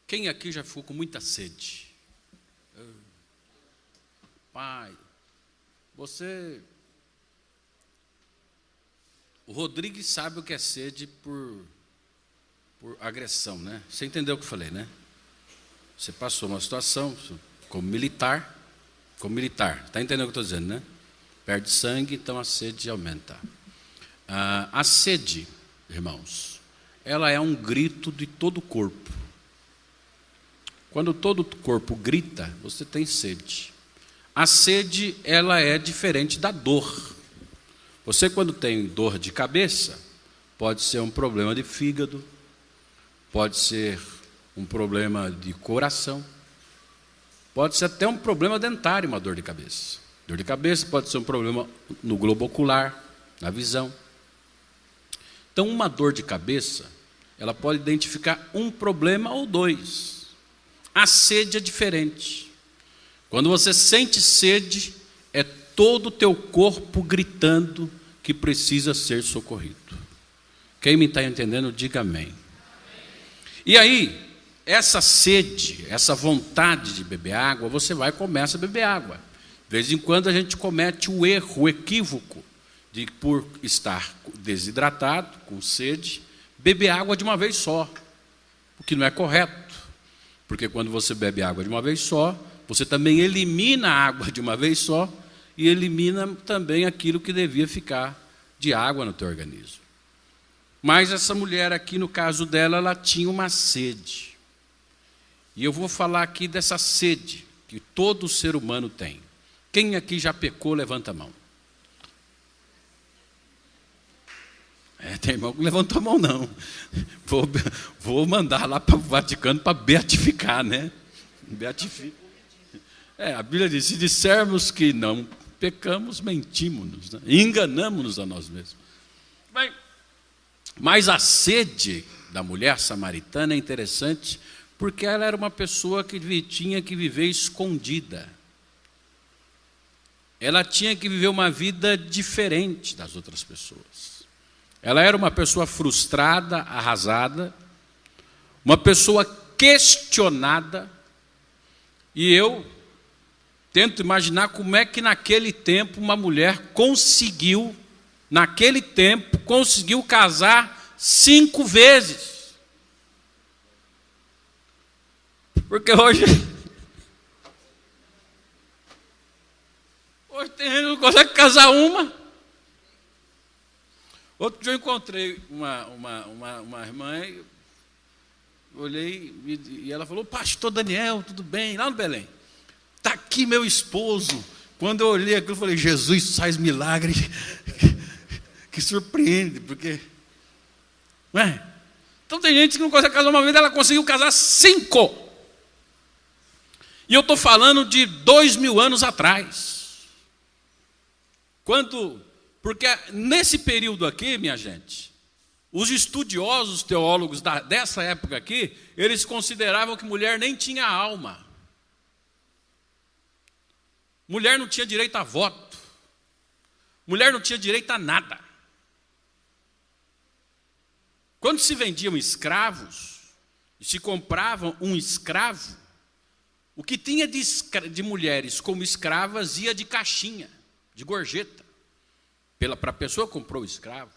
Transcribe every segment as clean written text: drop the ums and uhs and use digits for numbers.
Quem aqui já ficou com muita sede? Pai, o Rodrigues sabe o que é sede por agressão, né? Você entendeu o que eu falei, né? Você passou uma situação como militar, está entendendo o que eu estou dizendo, né? Perde sangue, então a sede aumenta. A sede, irmãos, ela é um grito de todo o corpo. Quando todo o corpo grita, você tem sede. A sede, ela é diferente da dor. Você, quando tem dor de cabeça, pode ser um problema de fígado, pode ser um problema de coração, pode ser até um problema dentário, uma dor de cabeça. Dor de cabeça pode ser um problema no globo ocular, na visão. Então, uma dor de cabeça, ela pode identificar um problema ou dois. A sede é diferente. Quando você sente sede, é todo o teu corpo gritando que precisa ser socorrido. Quem me está entendendo, diga amém. E aí, essa sede, essa vontade de beber água, você vai e começa a beber água. De vez em quando a gente comete o erro, o equívoco, de por estar desidratado, com sede, beber água de uma vez só, o que não é correto. Porque quando você bebe água de uma vez só, você também elimina a água de uma vez só e elimina também aquilo que devia ficar de água no teu organismo. Mas essa mulher aqui, no caso dela, ela tinha uma sede. E eu vou falar aqui dessa sede que todo ser humano tem. Quem aqui já pecou, levanta a mão. Tem irmão que não levantou a mão, não. Vou mandar lá para o Vaticano para beatificar, né? Beatifica. A Bíblia diz, se dissermos que não pecamos, mentimos-nos, né? Enganamos-nos a nós mesmos. Mas a sede da mulher samaritana é interessante, porque ela era uma pessoa que tinha que viver escondida. Ela tinha que viver uma vida diferente das outras pessoas. Ela era uma pessoa frustrada, arrasada, uma pessoa questionada, e eu tento imaginar como é que naquele tempo uma mulher conseguiu casar 5 vezes. Porque hoje tem gente que não consegue casar uma. Outro dia eu encontrei uma irmã, olhei e ela falou, pastor Daniel, tudo bem? Lá no Belém. Está aqui meu esposo. Quando eu olhei aquilo, eu falei, Jesus faz milagre que surpreende, porque... Então tem gente que não consegue casar uma vez, ela conseguiu casar 5. E eu estou falando de 2000 anos atrás. Porque nesse período aqui, minha gente, os estudiosos teólogos dessa época aqui, eles consideravam que mulher nem tinha alma. Mulher não tinha direito a voto. Mulher não tinha direito a nada. Quando se vendiam escravos, e se compravam um escravo, o que tinha de mulheres como escravas ia de caixinha, de gorjeta, para a pessoa que comprou o escravo.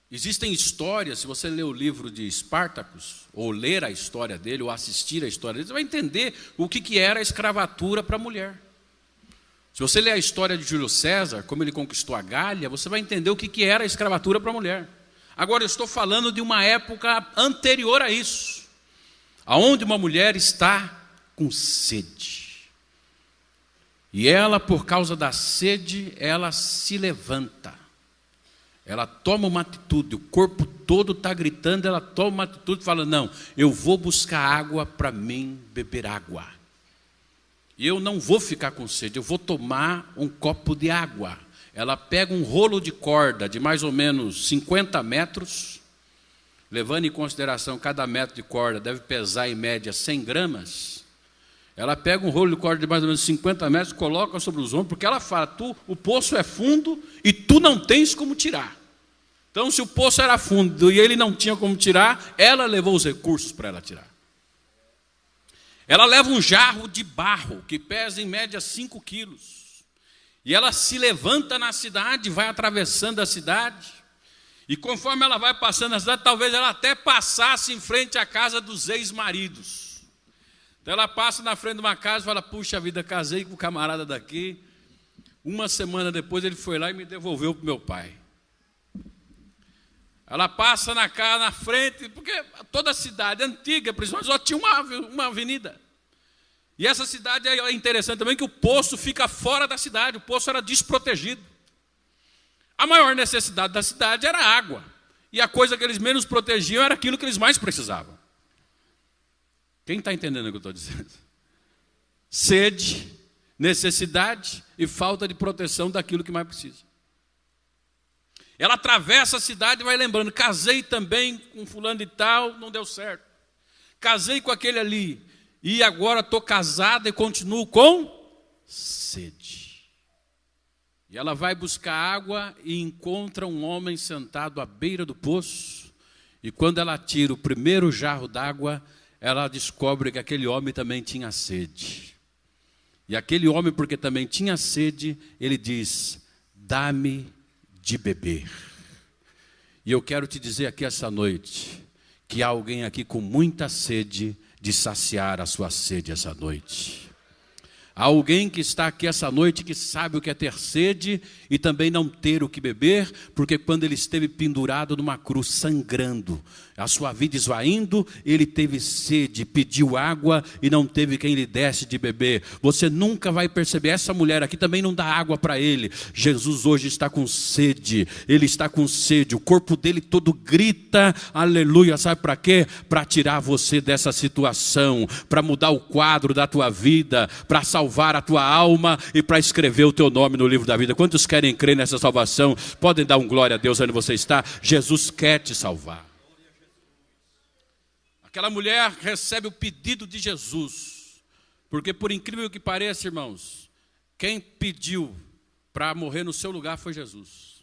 Existem histórias, se você ler o livro de Espartacus, ou ler a história dele, ou assistir a história dele, você vai entender o que era a escravatura para a mulher. Se você ler a história de Júlio César, como ele conquistou a Gália, você vai entender o que era a escravatura para a mulher. Agora, eu estou falando de uma época anterior a isso, aonde uma mulher está com sede. E ela, por causa da sede, ela se levanta. Ela toma uma atitude, o corpo todo está gritando, ela toma uma atitude e fala, não, eu vou buscar água para mim beber água. E eu não vou ficar com sede, eu vou tomar um copo de água. Ela pega um rolo de corda de mais ou menos 50 metros, levando em consideração cada metro de corda deve pesar em média 100 gramas. Ela pega um rolo de corda de mais ou menos 50 metros, coloca sobre os ombros, porque ela fala, o poço é fundo e tu não tens como tirar. Então, se o poço era fundo e ele não tinha como tirar, ela levou os recursos para ela tirar. Ela leva um jarro de barro, que pesa em média 5 quilos. E ela se levanta na cidade, vai atravessando a cidade. E conforme ela vai passando na cidade, talvez ela até passasse em frente à casa dos ex-maridos. Então ela passa na frente de uma casa e fala, puxa vida, casei com o camarada daqui. Uma semana depois ele foi lá e me devolveu para o meu pai. Ela passa na casa, na frente, porque toda a cidade antiga, principalmente, só tinha uma avenida. E essa cidade é interessante também que o poço fica fora da cidade, o poço era desprotegido. A maior necessidade da cidade era água. E a coisa que eles menos protegiam era aquilo que eles mais precisavam. Quem está entendendo o que eu estou dizendo? Sede, necessidade e falta de proteção daquilo que mais precisa. Ela atravessa a cidade e vai lembrando, casei também com fulano e tal, não deu certo. Casei com aquele ali, e agora estou casada e continuo com sede. E ela vai buscar água e encontra um homem sentado à beira do poço, e quando ela tira o primeiro jarro d'água, ela descobre que aquele homem também tinha sede. E aquele homem, porque também tinha sede, ele diz, dá-me de beber. E eu quero te dizer aqui essa noite, que há alguém aqui com muita sede de saciar a sua sede essa noite. Há alguém que está aqui essa noite que sabe o que é ter sede e também não ter o que beber, porque quando ele esteve pendurado numa cruz sangrando, a sua vida esvaindo, ele teve sede, pediu água e não teve quem lhe desse de beber. Você nunca vai perceber, essa mulher aqui também não dá água para ele. Jesus hoje está com sede, ele está com sede, o corpo dele todo grita, aleluia, sabe para quê? Para tirar você dessa situação, para mudar o quadro da tua vida, para salvar a tua alma e para escrever o teu nome no livro da vida. Quantos querem crer nessa salvação? Podem dar um glória a Deus onde você está? Jesus quer te salvar. Aquela mulher recebe o pedido de Jesus, porque por incrível que pareça, irmãos, quem pediu para morrer no seu lugar foi Jesus.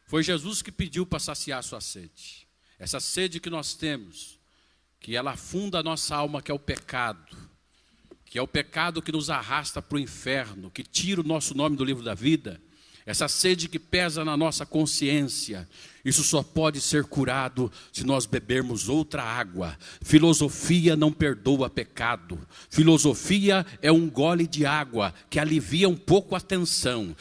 Foi Jesus que pediu para saciar a sua sede. Essa sede que nós temos, que ela afunda a nossa alma, que é o pecado, que é o pecado que nos arrasta para o inferno, que tira o nosso nome do livro da vida, essa sede que pesa na nossa consciência, isso só pode ser curado se nós bebermos outra água. Filosofia não perdoa pecado. Filosofia é um gole de água que alivia um pouco a tensão.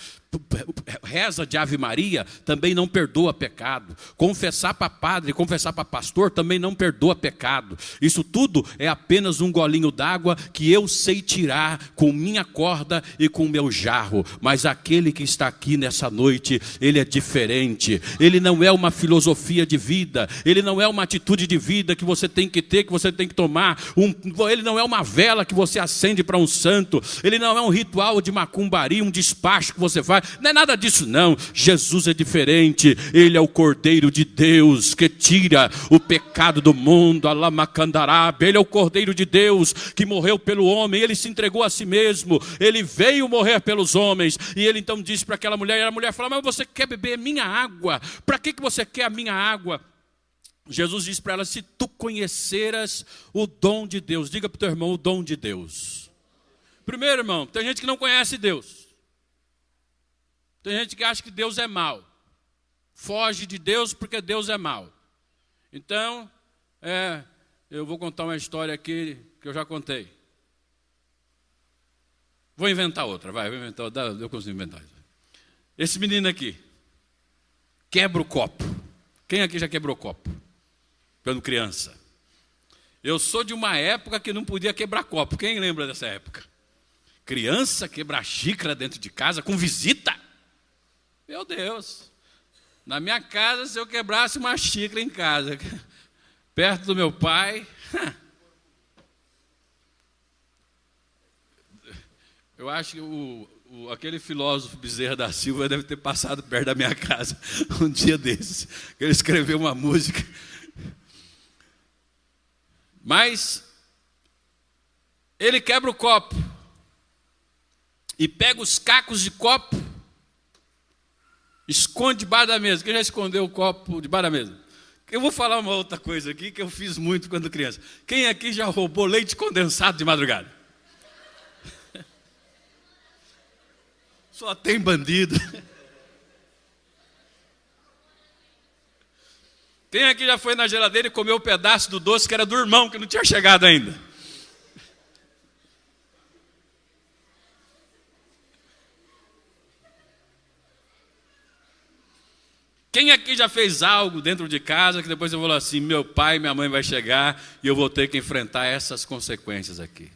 Reza de Ave Maria também não perdoa pecado. Confessar para padre, confessar para pastor também não perdoa pecado. Isso tudo é apenas um golinho d'água que eu sei tirar com minha corda e com meu jarro. Mas aquele que está aqui nessa noite, ele é diferente. Ele não é uma filosofia de vida. Ele não é uma atitude de vida que você tem que ter, que você tem que tomar. Ele não é uma vela que você acende para um santo. Ele não é um ritual de macumbaria, um despacho que você faz. Não é nada disso não. Jesus é diferente. Ele é o Cordeiro de Deus que tira o pecado do mundo. Alamacandarab. Ele é o Cordeiro de Deus que morreu pelo homem. Ele se entregou a si mesmo. Ele veio morrer pelos homens. E ele então disse para aquela mulher, e a mulher falou, mas você quer beber minha água? Para que você quer a minha água? Jesus disse para ela, se tu conheceras o dom de Deus. Diga para o teu irmão, o dom de Deus. Primeiro, irmão, tem gente que não conhece Deus. Tem gente que acha que Deus é mau. Foge de Deus porque Deus é mau. Então, eu vou contar uma história aqui que eu já contei. Vou inventar outra, vai, vou inventar, eu consigo inventar. Esse menino aqui, quebra o copo. Quem aqui já quebrou copo? Quando criança. Eu sou de uma época que não podia quebrar copo. Quem lembra dessa época? Criança quebrar xícara dentro de casa com visita. Meu Deus, na minha casa, se eu quebrasse uma xícara em casa, perto do meu pai, eu acho que aquele filósofo Bezerra da Silva deve ter passado perto da minha casa um dia desses, que ele escreveu uma música. Mas ele quebra o copo e pega os cacos de copo Esconde debaixo da mesa. Quem já escondeu o copo debaixo da mesa? Eu vou falar uma outra coisa aqui que eu fiz muito quando criança. Quem aqui já roubou leite condensado de madrugada? Só tem bandido. Quem aqui já foi na geladeira e comeu um pedaço do doce que era do irmão, que não tinha chegado ainda? Quem aqui já fez algo dentro de casa que depois eu vou falar assim, meu pai e minha mãe vai chegar e eu vou ter que enfrentar essas consequências aqui?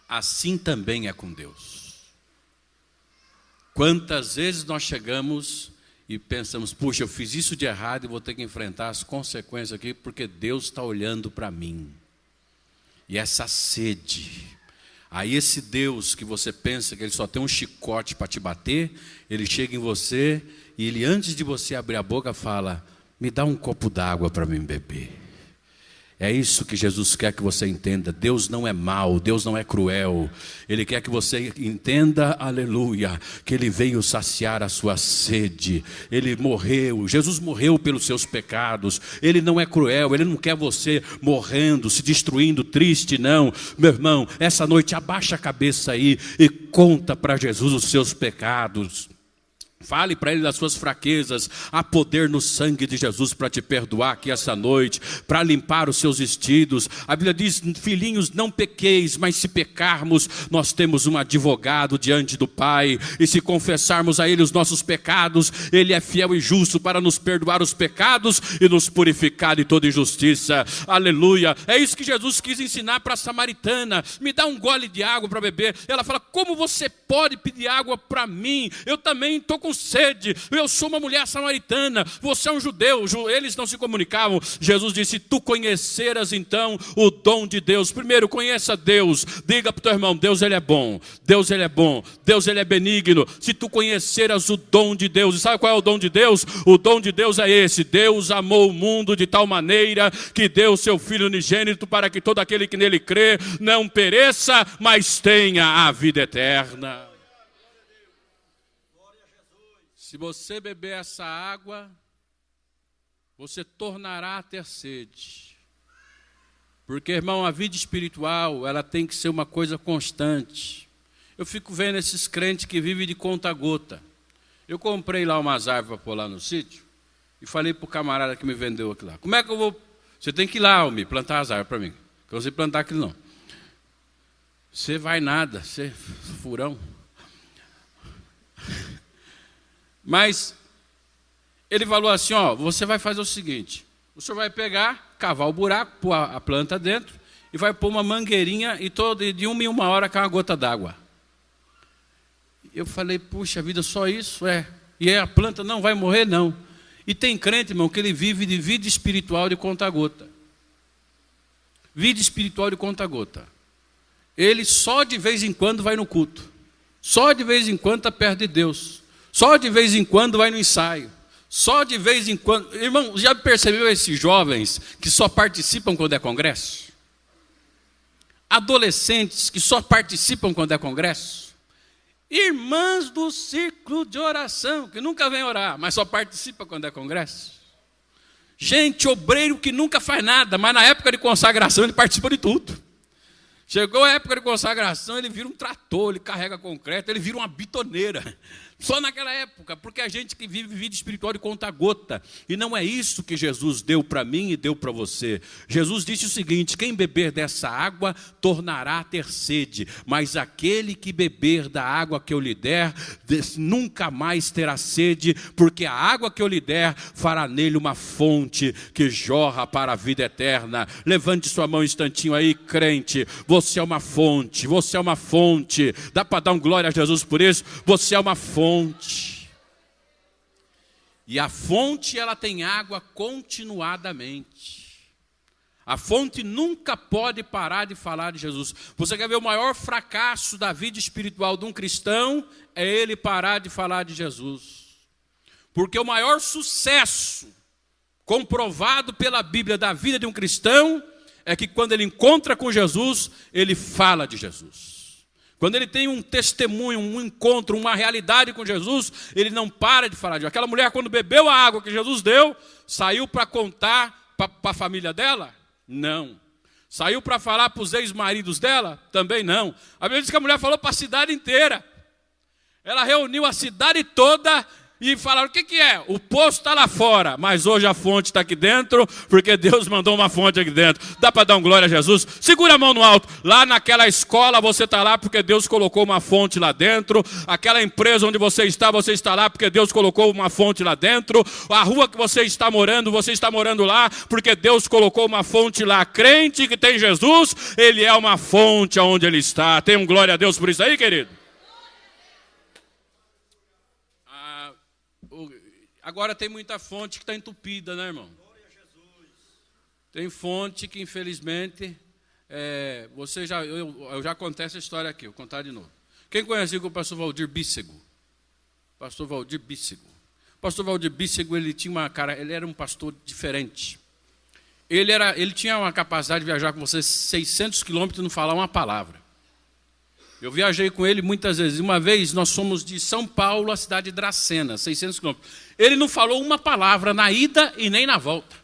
Assim também é com Deus. Quantas vezes nós chegamos e pensamos, puxa, eu fiz isso de errado e vou ter que enfrentar as consequências aqui porque Deus está olhando para mim. E essa sede, aí esse Deus que você pensa que ele só tem um chicote para te bater, ele chega em você e ele, antes de você abrir a boca, fala, me dá um copo d'água para mim beber. É isso que Jesus quer que você entenda. Deus não é mau, Deus não é cruel. Ele quer que você entenda, aleluia, que Ele veio saciar a sua sede. Ele morreu, Jesus morreu pelos seus pecados. Ele não é cruel, Ele não quer você morrendo, se destruindo, triste, não. Meu irmão, essa noite abaixa a cabeça aí e conta para Jesus os seus pecados. Fale para Ele das suas fraquezas. Há poder no sangue de Jesus para te perdoar aqui essa noite, para limpar os seus vestidos. A Bíblia diz, filhinhos, não pequeis, mas se pecarmos, nós temos um advogado diante do Pai. E se confessarmos a Ele os nossos pecados, Ele é fiel e justo para nos perdoar os pecados e nos purificar de toda injustiça. Aleluia. É isso que Jesus quis ensinar para a samaritana. Me dá um gole de água para beber. Ela fala, como você pode pedir água para mim? Eu também estou com sede, eu sou uma mulher samaritana, você é um judeu, eles não se comunicavam. Jesus disse, tu conheceras então o dom de Deus. Primeiro, conheça Deus. Diga para o teu irmão, Deus Ele é bom, Deus Ele é bom, Deus Ele é benigno. Se tu conheceras o dom de Deus, e sabe qual é o dom de Deus? O dom de Deus é esse, Deus amou o mundo de tal maneira que deu o seu Filho unigênito para que todo aquele que nele crê não pereça, mas tenha a vida eterna. Se você beber essa água, você tornará a ter sede. Porque, irmão, a vida espiritual, ela tem que ser uma coisa constante. Eu fico vendo esses crentes que vivem de conta-gota. Eu comprei lá umas árvores para pôr lá no sítio e falei para o camarada que me vendeu aquilo lá. Como é que eu vou... Você tem que ir lá, Almir, plantar as árvores para mim. Que eu não sei plantar aquilo não. Você vai nada, você furão. Mas ele falou assim, ó, você vai fazer o seguinte, o senhor vai pegar, cavar o buraco, pôr a planta dentro e vai pôr uma mangueirinha e de uma em uma hora cai uma gota d'água. Eu falei, puxa vida, só isso? É. E a planta não vai morrer? Não. E tem crente, irmão, que ele vive de vida espiritual de conta-gota. Vida espiritual de conta-gota. Ele só de vez em quando vai no culto. Só de vez em quando está perto de Deus. Só de vez em quando vai no ensaio. Só de vez em quando... Irmão, já percebeu esses jovens que só participam quando é congresso? Adolescentes que só participam quando é congresso? Irmãs do círculo de oração, que nunca vem orar, mas só participa quando é congresso? Gente, obreiro que nunca faz nada, mas na época de consagração ele participa de tudo. Chegou a época de consagração, ele vira um trator, ele carrega concreto, ele vira uma bitoneira. Só naquela época, porque a gente que vive vida espiritual de conta-gota. E não é isso que Jesus deu para mim e deu para você. Jesus disse o seguinte, quem beber dessa água tornará a ter sede, mas aquele que beber da água que eu lhe der, nunca mais terá sede, porque a água que eu lhe der fará nele uma fonte que jorra para a vida eterna. Levante sua mão um instantinho aí, crente. Você é uma fonte, você é uma fonte. Dá para dar um glória a Jesus por isso? Você é uma fonte. E a fonte, ela tem água continuadamente. A fonte nunca pode parar de falar de Jesus. Você quer ver o maior fracasso da vida espiritual de um cristão? É ele parar de falar de Jesus. Porque o maior sucesso comprovado pela Bíblia da vida de um cristão é que quando ele encontra com Jesus, ele fala de Jesus. Quando ele tem um testemunho, um encontro, uma realidade com Jesus, ele não para de falar de Jesus. Aquela mulher, quando bebeu a água que Jesus deu, saiu para contar para a família dela? Não. Saiu para falar para os ex-maridos dela? Também não. A Bíblia diz que a mulher falou para a cidade inteira. Ela reuniu a cidade toda e falaram: o que é? O poço está lá fora, mas hoje a fonte está aqui dentro, porque Deus mandou uma fonte aqui dentro. Dá para dar um glória a Jesus? Segura a mão no alto. Lá naquela escola você está lá porque Deus colocou uma fonte lá dentro. Aquela empresa onde você está lá porque Deus colocou uma fonte lá dentro. A rua que você está morando lá porque Deus colocou uma fonte lá. Crente que tem Jesus, ele é uma fonte aonde ele está. Tem um glória a Deus por isso aí, querido? Agora tem muita fonte que está entupida, né, irmão? Tem fonte que, infelizmente, eu já contei essa história aqui, vou contar de novo. Quem conhece o pastor Valdir Bíssego? Pastor Valdir Bíssego. O pastor Valdir Bíssego, ele era um pastor diferente. Ele tinha uma capacidade de viajar com você 600 quilômetros e não falar uma palavra. Eu viajei com ele muitas vezes. Uma vez nós fomos de São Paulo à cidade de Dracena, 600 quilômetros. Ele não falou uma palavra na ida e nem na volta.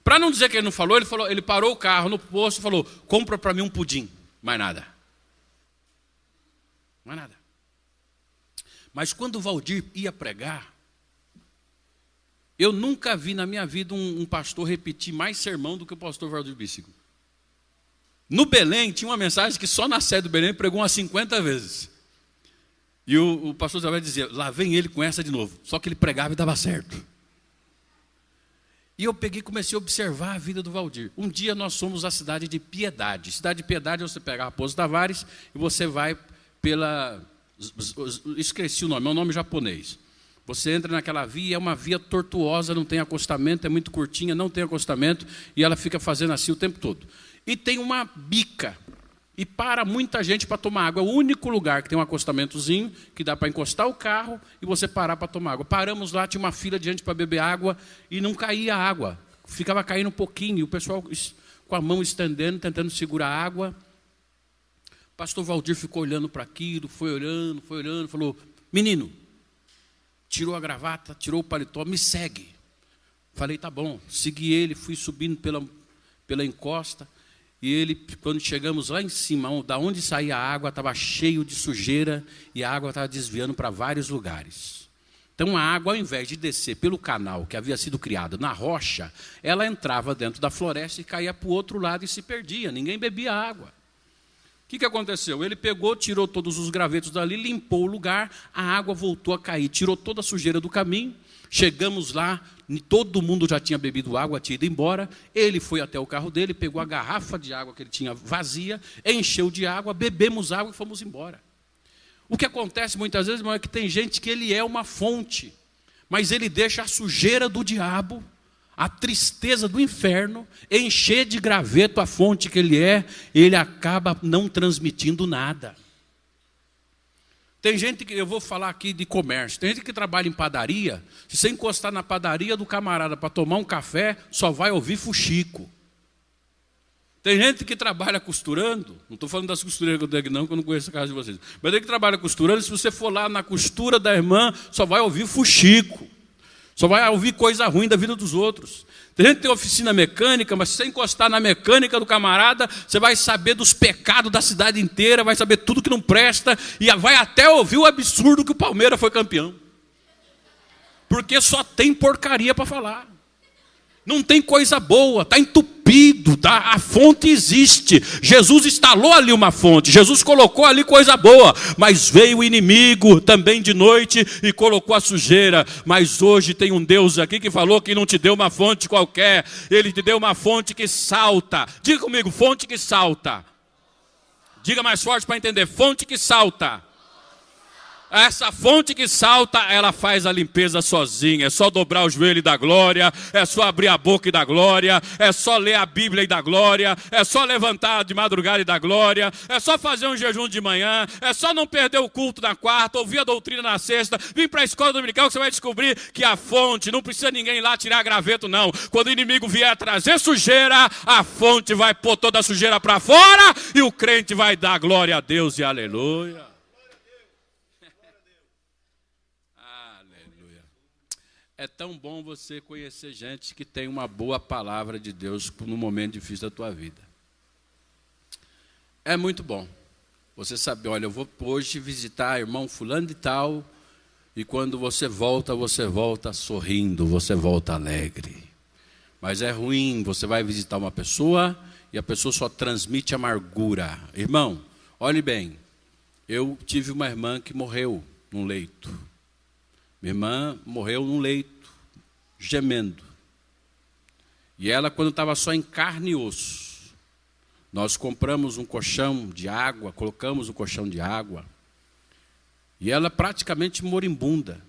Para não dizer que ele não falou, ele parou o carro no posto e falou: compra para mim um pudim. Mais nada. Mais nada. Mas quando o Valdir ia pregar, eu nunca vi na minha vida um pastor repetir mais sermão do que o pastor Valdir Bíssego. No Belém, tinha uma mensagem que só na sede do Belém pregou umas 50 vezes. E o pastor Zé dizia: lá vem ele com essa de novo. Só que ele pregava e dava certo. E eu peguei e comecei a observar a vida do Valdir. Um dia nós fomos à cidade de Piedade. Cidade de Piedade, você pega Raposo Tavares e você vai pela... Esqueci o nome, é um nome japonês. Você entra naquela via, é uma via tortuosa, não tem acostamento, é muito curtinha, não tem acostamento, e ela fica fazendo assim o tempo todo. E tem uma bica, e para muita gente para tomar água. É o único lugar que tem um acostamentozinho, que dá para encostar o carro e você parar para tomar água. Paramos lá, tinha uma fila de gente para beber água, e não caía água. Ficava caindo um pouquinho, e o pessoal com a mão estendendo, tentando segurar a água. O pastor Valdir ficou olhando para aquilo, foi olhando, falou: menino, tirou a gravata, tirou o paletó, me segue. Falei: tá bom. Segui ele, fui subindo pela encosta. E ele, quando chegamos lá em cima, da onde saía a água, estava cheio de sujeira e a água estava desviando para vários lugares. Então a água, ao invés de descer pelo canal que havia sido criado na rocha, ela entrava dentro da floresta e caía para o outro lado e se perdia. Ninguém bebia água. O que aconteceu? Ele pegou, tirou todos os gravetos dali, limpou o lugar, a água voltou a cair, tirou toda a sujeira do caminho. Chegamos lá, todo mundo já tinha bebido água, tinha ido embora. Ele foi até o carro dele, pegou a garrafa de água que ele tinha vazia, encheu de água, bebemos água e fomos embora. O que acontece muitas vezes, irmão, é que tem gente que ele é uma fonte, mas ele deixa a sujeira do diabo, a tristeza do inferno, encher de graveto a fonte que ele acaba não transmitindo nada. Tem gente que, eu vou falar aqui de comércio, tem gente que trabalha em padaria, se você encostar na padaria do camarada para tomar um café, só vai ouvir fuxico. Tem gente que trabalha costurando, não estou falando das costureiras que eu tenho não, que eu não conheço a casa de vocês, mas tem que trabalha costurando, se você for lá na costura da irmã, só vai ouvir fuxico, só vai ouvir coisa ruim da vida dos outros. Tem gente que tem oficina mecânica, mas se você encostar na mecânica do camarada, você vai saber dos pecados da cidade inteira, vai saber tudo que não presta, e vai até ouvir o absurdo que o Palmeiras foi campeão. Porque só tem porcaria para falar. Não tem coisa boa, está entupido, a fonte existe. Jesus instalou ali uma fonte, Jesus colocou ali coisa boa, mas veio o inimigo também de noite e colocou a sujeira. Mas hoje tem um Deus aqui que falou que não te deu uma fonte qualquer, Ele te deu uma fonte que salta. Diga comigo, fonte que salta. Diga mais forte para entender, fonte que salta. Essa fonte que salta, ela faz a limpeza sozinha. É só dobrar o joelho e dar glória, é só abrir a boca e dar glória, é só ler a Bíblia e dar glória, é só levantar de madrugada e dar glória, é só fazer um jejum de manhã, é só não perder o culto na quarta, ouvir a doutrina na sexta, vir para a escola dominical que você vai descobrir que a fonte, não precisa ninguém lá tirar graveto não. Quando o inimigo vier trazer sujeira, a fonte vai pôr toda a sujeira para fora e o crente vai dar glória a Deus e aleluia. É tão bom você conhecer gente que tem uma boa palavra de Deus no momento difícil da tua vida. É muito bom. Você sabe, olha, eu vou hoje visitar irmão fulano de tal, e quando você volta sorrindo, você volta alegre. Mas é ruim, você vai visitar uma pessoa e a pessoa só transmite amargura. Irmão, olhe bem, eu tive uma irmã que morreu num leito. Minha irmã morreu num leito, gemendo. E ela, quando estava só em carne e osso, nós compramos um colchão de água, colocamos um colchão de água, e ela praticamente moribunda.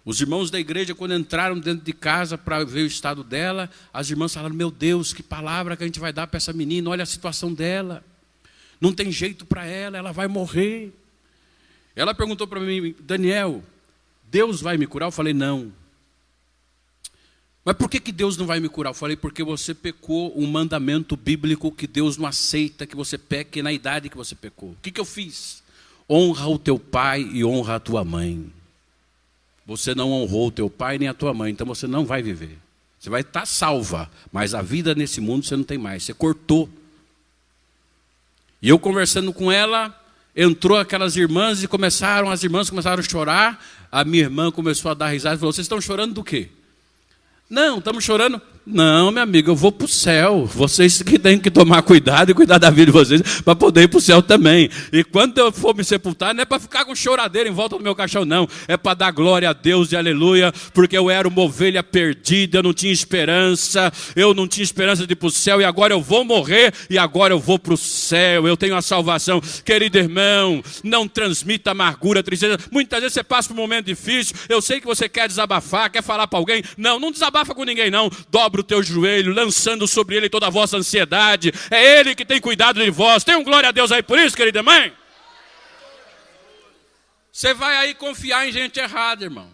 Os irmãos da igreja, quando entraram dentro de casa para ver o estado dela, as irmãs falaram, meu Deus, que palavra que a gente vai dar para essa menina, olha a situação dela, não tem jeito para ela vai morrer. Ela perguntou para mim, Daniel, Deus vai me curar? Eu falei, não. Mas por que Deus não vai me curar? Eu falei, porque você pecou um mandamento bíblico que Deus não aceita que você peque na idade que você pecou. O que eu fiz? Honra o teu pai e honra a tua mãe. Você não honrou o teu pai nem a tua mãe, então você não vai viver. Você vai estar salva, mas a vida nesse mundo você não tem mais. Você cortou. E eu conversando com ela, entrou aquelas irmãs e as irmãs começaram a chorar. A minha irmã começou a dar risada e falou, vocês estão chorando do quê? Não, estamos chorando. Não, minha amiga, eu vou para o céu. Vocês que têm que tomar cuidado e cuidar da vida de vocês para poder ir para o céu também. E quando eu for me sepultar, não é para ficar com choradeira em volta do meu caixão, não. É para dar glória a Deus e aleluia, porque eu era uma ovelha perdida, eu não tinha esperança de ir para o céu, e agora eu vou morrer, e agora eu vou para o céu, eu tenho a salvação. Querido irmão, não transmita amargura, tristeza. Muitas vezes você passa por um momento difícil, eu sei que você quer desabafar, quer falar para alguém. Não desabafa com ninguém, não. Dobra o teu joelho, lançando sobre ele toda a vossa ansiedade. É ele que tem cuidado de vós. Tem um glória a Deus aí por isso, querida mãe? Você vai aí confiar em gente errada, irmão.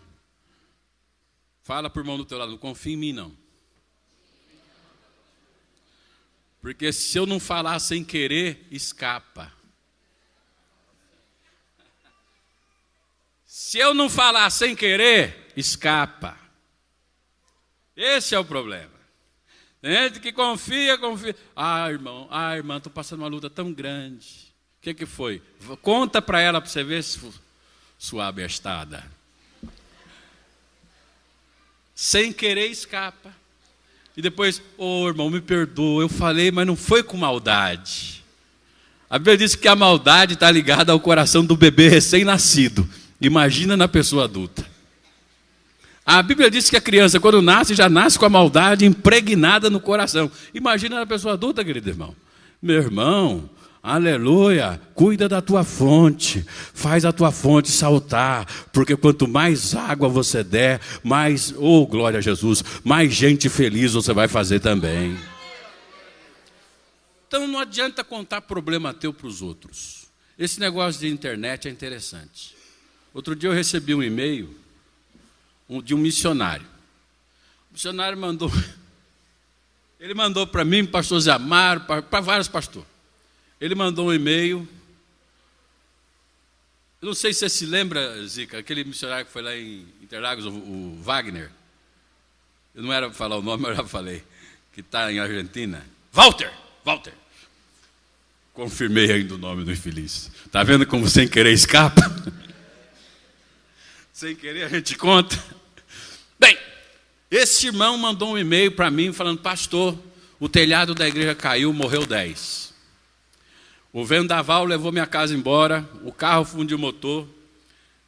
Fala para o irmão do teu lado, não confia em mim, não. Porque se eu não falar sem querer, escapa. Se eu não falar sem querer, escapa. Esse é o problema. Tem gente que confia. Irmã, estou passando uma luta tão grande. O que foi? Conta para ela para você ver se sua abestada. Sem querer escapa. E depois, irmão, me perdoa, eu falei, mas não foi com maldade. A Bíblia diz que a maldade está ligada ao coração do bebê recém-nascido. Imagina na pessoa adulta. A Bíblia diz que a criança, quando nasce, já nasce com a maldade impregnada no coração. Imagina na pessoa adulta, querido irmão. Meu irmão, aleluia, cuida da tua fonte, faz a tua fonte saltar, porque quanto mais água você der, mais, glória a Jesus, mais gente feliz você vai fazer também. Então não adianta contar problema teu para os outros. Esse negócio de internet é interessante. Outro dia eu recebi um e-mail de um missionário. O missionário mandou para mim, pastor Zé Amaro, para vários pastores. Ele mandou um e-mail. Eu não sei se você se lembra, Zica, aquele missionário que foi lá em Interlagos, o Wagner. Eu não era para falar o nome, mas eu já falei. Que está em Argentina. Walter. Confirmei ainda o nome do infeliz. Está vendo como sem querer escapa? Sem querer a gente conta. Bem, esse irmão mandou um e-mail para mim falando, pastor, o telhado da igreja caiu, morreu 10. O vendaval levou minha casa embora, o carro fundiu o motor,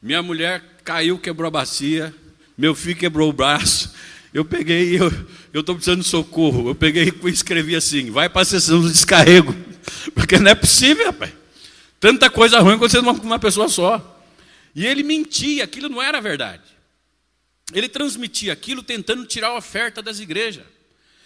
minha mulher caiu, quebrou a bacia, meu filho quebrou o braço. Eu estou precisando de socorro. Eu peguei e escrevi assim, vai para a sessão do descarrego. Porque não é possível, rapaz. Tanta coisa ruim acontecendo com uma pessoa só. E ele mentia, aquilo não era verdade. Ele transmitia aquilo tentando tirar a oferta das igrejas.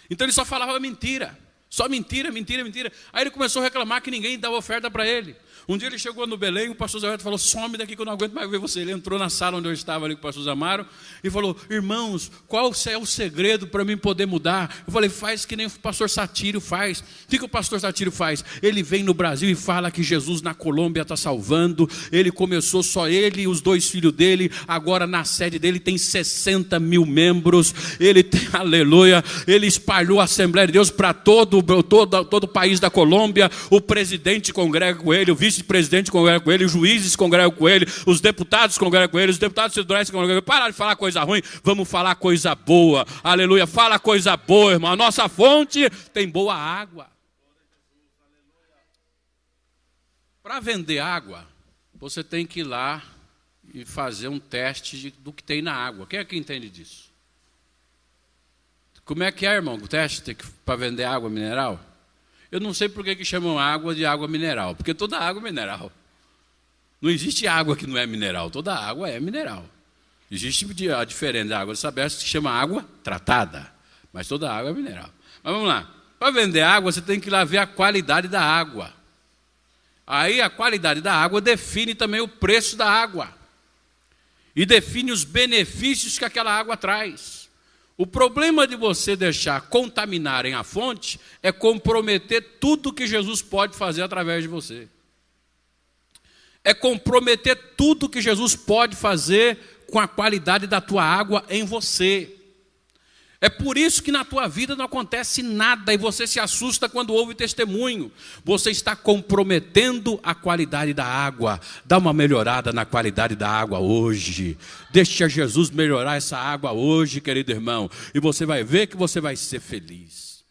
Então ele só falava mentira. Só mentira, mentira, mentira. Aí ele começou a reclamar que ninguém dava oferta para ele. Um dia ele chegou no Belém, o pastor Zé Roberto falou: some daqui que eu não aguento mais ver você. Ele entrou na sala onde eu estava ali com o pastor Zamaro e falou: irmãos, qual é o segredo para mim poder mudar? Eu falei: faz que nem o pastor Satírio faz. O que o pastor Satírio faz? Ele vem no Brasil e fala que Jesus na Colômbia está salvando. Ele começou só ele e os 2 filhos dele. Agora na sede dele tem 60 mil membros. Ele tem, aleluia, ele espalhou a Assembleia de Deus para todo o país da Colômbia. O presidente congrega com ele, o vice-presidente congrega com ele, os juízes congregam com ele, os deputados congregam com ele, os deputados federais congregam com ele. Para de falar coisa ruim, vamos falar coisa boa. Aleluia, fala coisa boa, irmão. A nossa fonte tem boa água. Para vender água, você tem que ir lá e fazer um teste do que tem na água. Quem é que entende disso? Como é que é, irmão, o teste para vender água mineral? Eu não sei por que chamam água de água mineral, porque toda água é mineral. Não existe água que não é mineral, toda água é mineral. Existe a diferença da água de Sabesp que se chama água tratada, mas toda água é mineral. Mas vamos lá, para vender água você tem que ir lá ver a qualidade da água. Aí a qualidade da água define também o preço da água e define os benefícios que aquela água traz. O problema de você deixar contaminarem a fonte é comprometer tudo que Jesus pode fazer através de você. É comprometer tudo que Jesus pode fazer com a qualidade da tua água em você. É por isso que na tua vida não acontece nada e você se assusta quando ouve testemunho. Você está comprometendo a qualidade da água. Dá uma melhorada na qualidade da água hoje. Deixe Jesus melhorar essa água hoje, querido irmão. E você vai ver que você vai ser feliz.